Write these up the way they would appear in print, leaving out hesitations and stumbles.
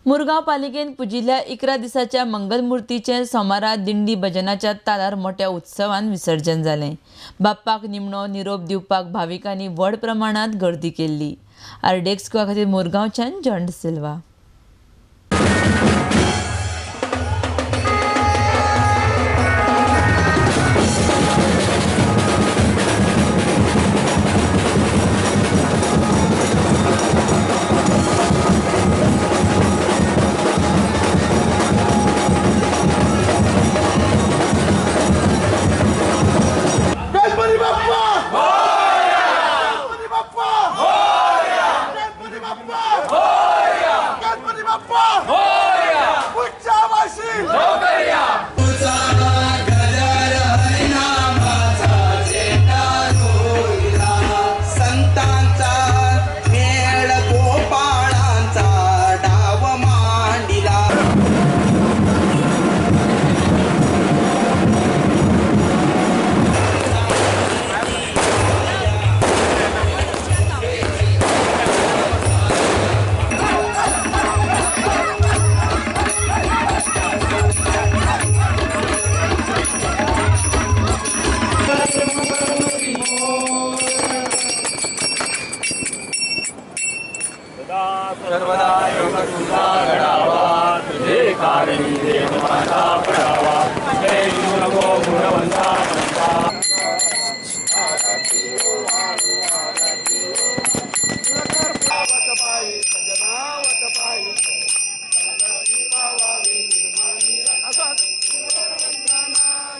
मुरगांव पालिकेन पुजिल्ल्या 11 दिसाच्या मंगलमूर्तीचे सोमारा दिंडी भजनाच्या तालार मोठ्या उत्सवान विसर्जन जालें। बाप्पाक निमणो निरोप दिवपाक भाविकांनी व्हड प्रमाणात गर्दी केल्ली। आरडेक्स खातीर मुरगांवच्यान जॉन सिल्वा। सर्वदा योग तुझा घडावा, तुझे कारणी देव माझा पडावा, जय नको गुणवंता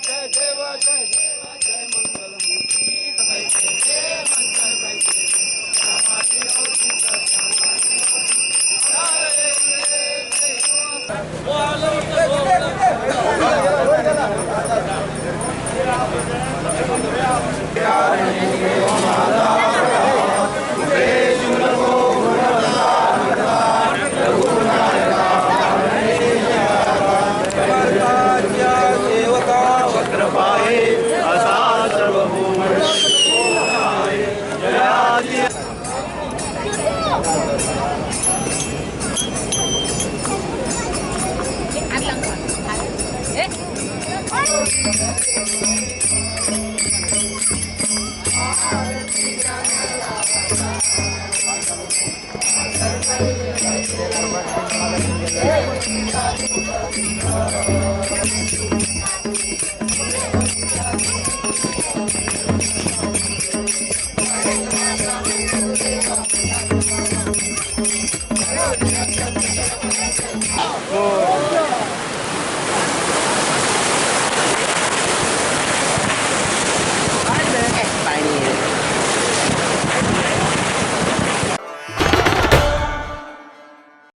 जय देव जय जय मंगलमूर्ती जय Oh